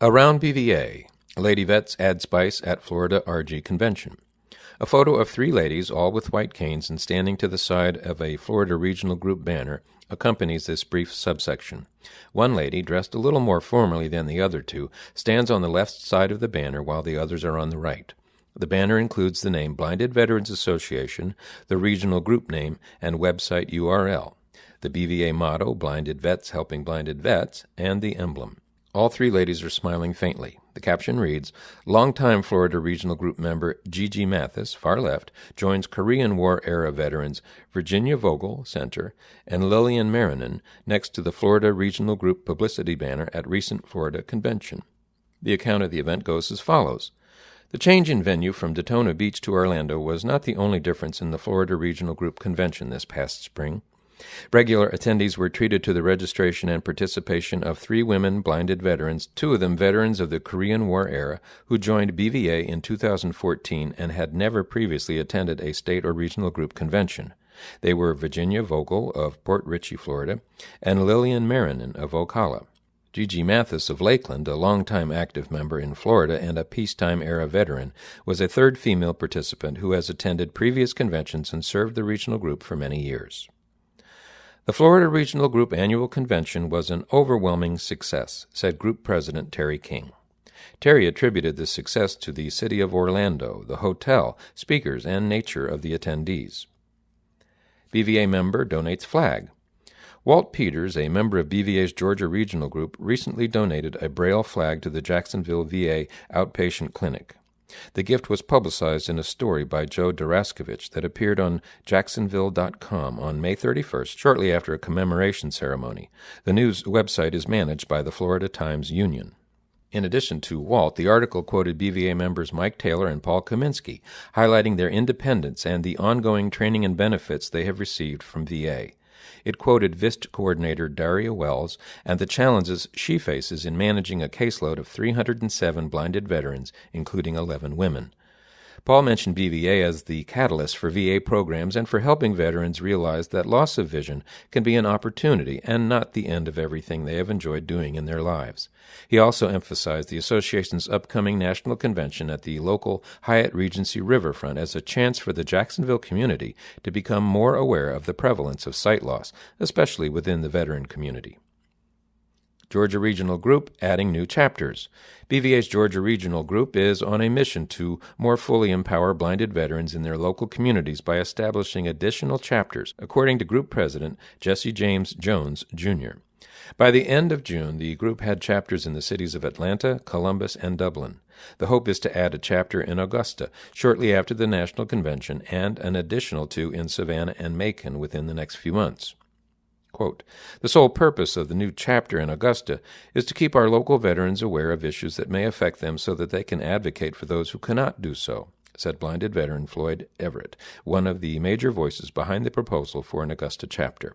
Around BVA, Lady Vets add spice at Florida RG Convention. A photo of three ladies, all with white canes and standing to the side of a Florida Regional Group banner, accompanies this brief subsection. One lady, dressed a little more formally than the other two, stands on the left side of the banner while the others are on the right. The banner includes the name Blinded Veterans Association, the regional group name, and website URL, the BVA motto, Blinded Vets Helping Blinded Vets, and the emblem. All three ladies are smiling faintly. The caption reads, longtime Florida Regional Group member Gigi Mathis, far left, joins Korean War-era veterans Virginia Vogel, center, and Lillian Marinin next to the Florida Regional Group publicity banner at recent Florida convention. The account of the event goes as follows. The change in venue from Daytona Beach to Orlando was not the only difference in the Florida Regional Group convention this past spring. Regular attendees were treated to the registration and participation of three women blinded veterans, two of them veterans of the Korean War era, who joined BVA in 2014 and had never previously attended a state or regional group convention. They were Virginia Vogel of Port Richey, Florida, and Lillian Marinin of Ocala. Gigi Mathis of Lakeland, a longtime active member in Florida and a peacetime-era veteran, was a third female participant who has attended previous conventions and served the regional group for many years. The Florida Regional Group Annual Convention was an overwhelming success, said Group President Terry King. Terry attributed the success to the city of Orlando, the hotel, speakers, and nature of the attendees. BVA member donates flag. Walt Peters, a member of BVA's Georgia Regional Group, recently donated a Braille flag to the Jacksonville VA outpatient clinic. The gift was publicized in a story by Joe Daraskovich that appeared on Jacksonville.com on May 31st, shortly after a commemoration ceremony. The news website is managed by the Florida Times Union. In addition to Walt, the article quoted BVA members Mike Taylor and Paul Kaminsky, highlighting their independence and the ongoing training and benefits they have received from VA. It quoted VIST coordinator Daria Wells and the challenges she faces in managing a caseload of 307 blinded veterans, including 11 women. Paul mentioned BVA as the catalyst for VA programs and for helping veterans realize that loss of vision can be an opportunity and not the end of everything they have enjoyed doing in their lives. He also emphasized the association's upcoming national convention at the local Hyatt Regency Riverfront as a chance for the Jacksonville community to become more aware of the prevalence of sight loss, especially within the veteran community. Georgia Regional Group adding new chapters. BVA's Georgia Regional Group is on a mission to more fully empower blinded veterans in their local communities by establishing additional chapters, according to Group President Jesse James Jones, Jr. By the end of June, the group had chapters in the cities of Atlanta, Columbus, and Dublin. The hope is to add a chapter in Augusta shortly after the National Convention and an additional two in Savannah and Macon within the next few months. Quote, the sole purpose of the new chapter in Augusta is to keep our local veterans aware of issues that may affect them so that they can advocate for those who cannot do so, said blinded veteran Floyd Everett, one of the major voices behind the proposal for an Augusta chapter.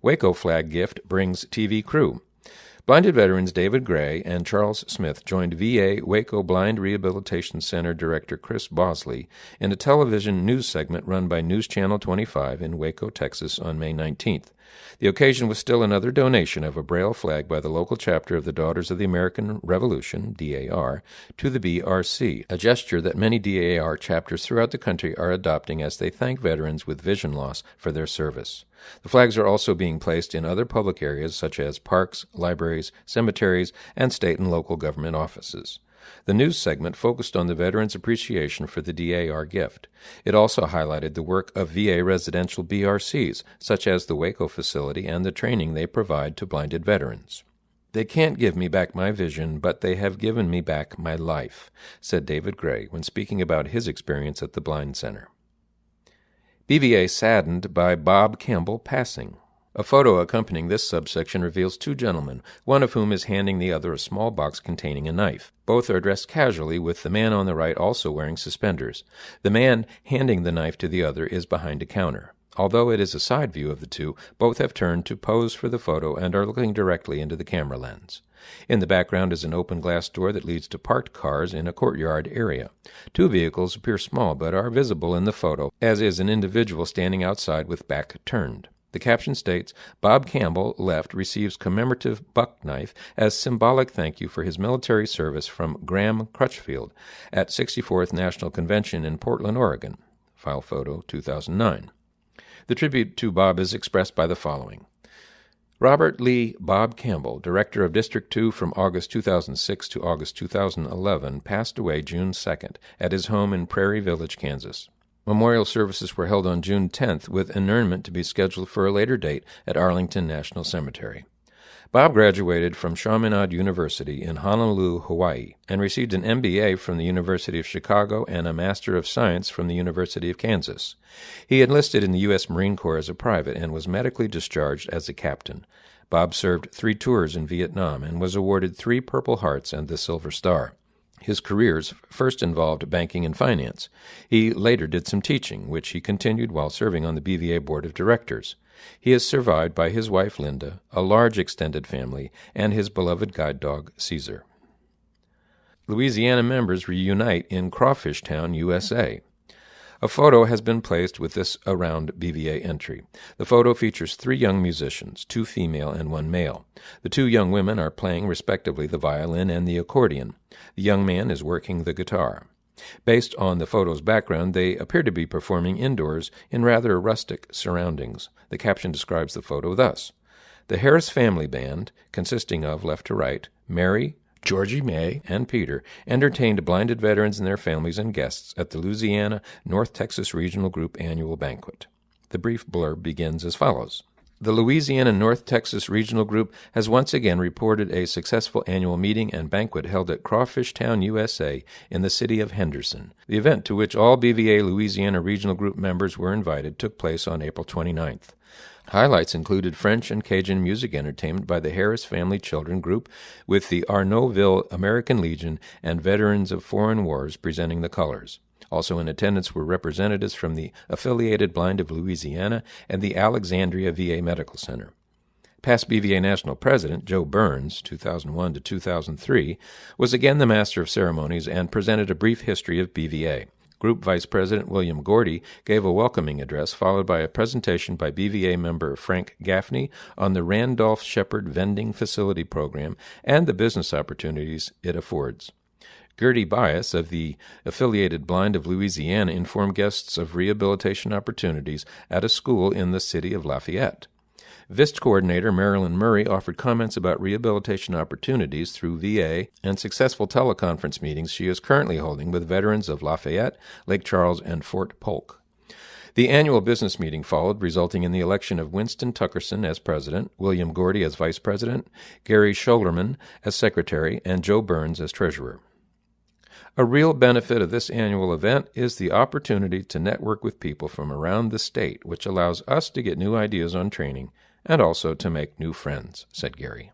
Waco flag gift brings TV crew. Blinded veterans David Gray and Charles Smith joined VA Waco Blind Rehabilitation Center Director Chris Bosley in a television news segment run by News Channel 25 in Waco, Texas on May 19th. The occasion was still another donation of a Braille flag by the local chapter of the Daughters of the American Revolution, DAR, to the BRC, a gesture that many DAR chapters throughout the country are adopting as they thank veterans with vision loss for their service. The flags are also being placed in other public areas such as parks, libraries, cemeteries, and state and local government offices. The news segment focused on the veterans' appreciation for the DAR gift. It also highlighted the work of VA residential BRCs, such as the Waco facility and the training they provide to blinded veterans. They can't give me back my vision, but they have given me back my life, said David Gray when speaking about his experience at the Blind Center. BVA saddened by Bob Campbell passing. A photo accompanying this subsection reveals two gentlemen, one of whom is handing the other a small box containing a knife. Both are dressed casually, with the man on the right also wearing suspenders. The man handing the knife to the other is behind a counter. Although it is a side view of the two, both have turned to pose for the photo and are looking directly into the camera lens. In the background is an open glass door that leads to parked cars in a courtyard area. Two vehicles appear small but are visible in the photo, as is an individual standing outside with back turned. The caption states, Bob Campbell, left, receives commemorative buck knife as symbolic thank you for his military service from Graham Crutchfield at 64th National Convention in Portland, Oregon. File photo 2009. The tribute to Bob is expressed by the following. Robert Lee Bob Campbell, Director of District 2 from August 2006 to August 2011, passed away June 2nd at his home in Prairie Village, Kansas. Memorial services were held on June 10th, with interment to be scheduled for a later date at Arlington National Cemetery. Bob graduated from Chaminade University in Honolulu, Hawaii, and received an MBA from the University of Chicago and a Master of Science from the University of Kansas. He enlisted in the U.S. Marine Corps as a private and was medically discharged as a captain. Bob served 3 tours in Vietnam and was awarded 3 Purple Hearts and the Silver Star. His careers first involved banking and finance. He later did some teaching, which he continued while serving on the BVA Board of Directors. He is survived by his wife, Linda, a large extended family, and his beloved guide dog, Caesar. Louisiana members reunite in Crawfish Town, USA. A photo has been placed with this around BVA entry. The photo features 3 young musicians, 2 female and 1 male. The 2 young women are playing respectively the violin and the accordion. The young man is working the guitar. Based on the photo's background, they appear to be performing indoors in rather rustic surroundings. The caption describes the photo thus. The Harris Family Band, consisting of, left to right, Mary, Georgie May, and Peter, entertained blinded veterans and their families and guests at the Louisiana North Texas Regional Group Annual Banquet. The brief blurb begins as follows. The Louisiana North Texas Regional Group has once again reported a successful annual meeting and banquet held at Crawfish Town, USA, in the city of Henderson. The event, to which all BVA Louisiana Regional Group members were invited, took place on April 29th. Highlights included French and Cajun music entertainment by the Harris Family Children Group, with the Arnaudville American Legion and veterans of foreign wars presenting the colors. Also in attendance were representatives from the Affiliated Blind of Louisiana and the Alexandria VA Medical Center. Past BVA National President Joe Burns, 2001 to 2003, was again the Master of Ceremonies and presented a brief history of BVA. Group Vice President William Gordy gave a welcoming address, followed by a presentation by BVA member Frank Gaffney on the Randolph Shepherd Vending Facility Program and the business opportunities it affords. Gertie Bias of the Affiliated Blind of Louisiana informed guests of rehabilitation opportunities at a school in the city of Lafayette. VIST coordinator Marilyn Murray offered comments about rehabilitation opportunities through VA and successful teleconference meetings she is currently holding with veterans of Lafayette, Lake Charles, and Fort Polk. The annual business meeting followed, resulting in the election of Winston Tuckerson as president, William Gordy as vice president, Gary Scholerman as secretary, and Joe Burns as treasurer. A real benefit of this annual event is the opportunity to network with people from around the state, which allows us to get new ideas on training and also to make new friends, said Gary.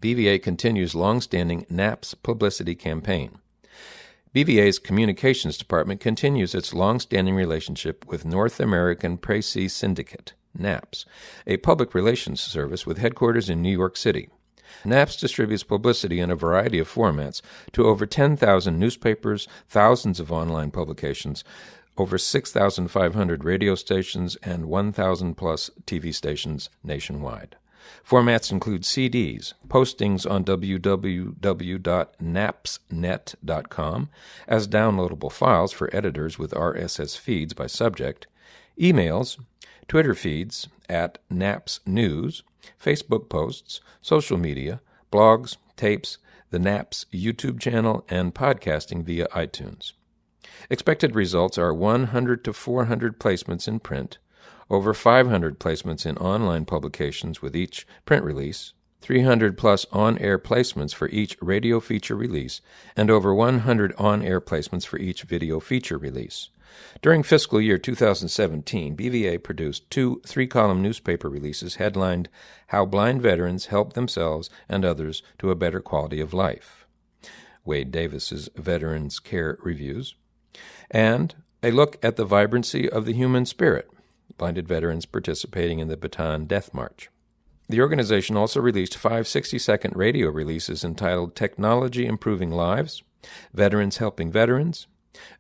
BVA continues long-standing NAPS publicity campaign. BVA's Communications Department continues its long-standing relationship with North American Précis Syndicate, NAPS, a public relations service with headquarters in New York City. NAPS distributes publicity in a variety of formats to over 10,000 newspapers, thousands of online publications, over 6,500 radio stations, and 1,000-plus TV stations nationwide. Formats include CDs, postings on www.napsnet.com as downloadable files for editors with RSS feeds by subject, emails, Twitter feeds at NAPS News, Facebook posts, social media, blogs, tapes, the NAPS YouTube channel, and podcasting via iTunes. Expected results are 100 to 400 placements in print, over 500 placements in online publications with each print release, 300-plus on-air placements for each radio feature release, and over 100 on-air placements for each video feature release. During fiscal year 2017, BVA produced 2 3-column newspaper releases headlined How Blind Veterans Help Themselves and Others to a Better Quality of Life, Wade Davis's Veterans Care Reviews, and A Look at the Vibrancy of the Human Spirit, blinded veterans participating in the Bataan Death March. The organization also released 5 60-second radio releases entitled Technology Improving Lives, Veterans Helping Veterans,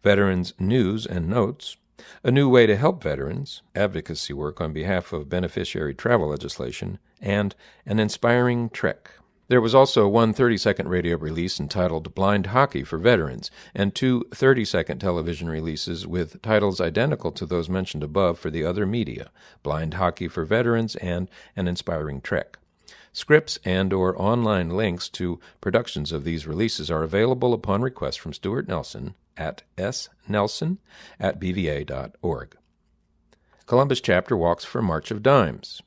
Veterans News and Notes, A new way to help veterans, advocacy work on behalf of beneficiary travel legislation, and an inspiring trek. There was also one 30-second radio release entitled Blind Hockey for Veterans, and two 30-second television releases with titles identical to those mentioned above for the other media, Blind Hockey for Veterans and An Inspiring Trek. Scripts and/or online links to productions of these releases are available upon request from Stuart Nelson at snelson@bva.org. Columbus Chapter Walks for March of Dimes.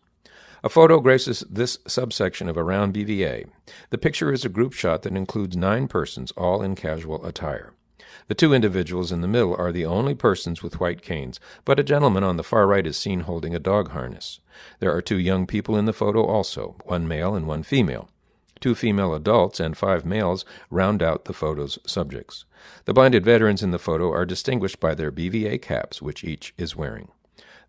A photo graces this subsection of Around BVA. The picture is a group shot that includes 9 persons, all in casual attire. The 2 individuals in the middle are the only persons with white canes, but a gentleman on the far right is seen holding a dog harness. There are 2 young people in the photo also, 1 male and 1 female. 2 female adults and 5 males round out the photo's subjects. The blinded veterans in the photo are distinguished by their BVA caps, which each is wearing.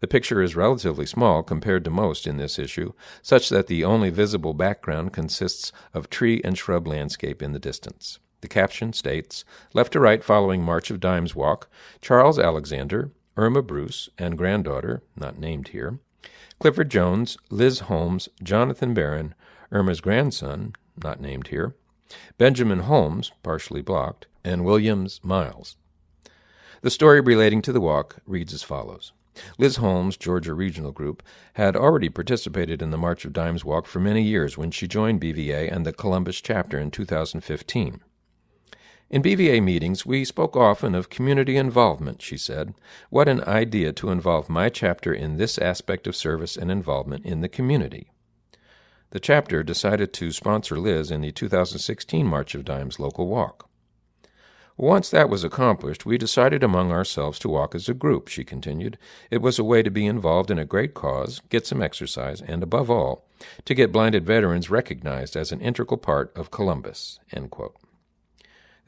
The picture is relatively small compared to most in this issue, such that the only visible background consists of tree and shrub landscape in the distance. The caption states, left to right following March of Dimes walk, Charles Alexander, Irma Bruce, and granddaughter, not named here, Clifford Jones, Liz Holmes, Jonathan Barron, Irma's grandson, not named here, Benjamin Holmes, partially blocked, and Williams Miles. The story relating to the walk reads as follows. Liz Holmes, Georgia Regional Group, had already participated in the March of Dimes walk for many years when she joined BVA and the Columbus chapter in 2015. In BVA meetings, we spoke often of community involvement, she said. What an idea to involve my chapter in this aspect of service and involvement in the community. The chapter decided to sponsor Liz in the 2016 March of Dimes local walk. Once that was accomplished, we decided among ourselves to walk as a group, she continued. It was a way to be involved in a great cause, get some exercise, and above all, to get blinded veterans recognized as an integral part of Columbus. End quote.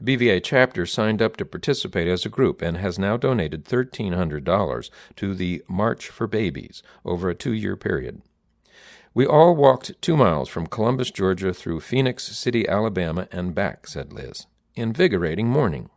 The BVA chapter signed up to participate as a group and has now donated $1,300 to the March for Babies over a 2-year period. We all walked 2 miles from Columbus, Georgia through Phoenix City, Alabama, and back, said Liz. Invigorating morning.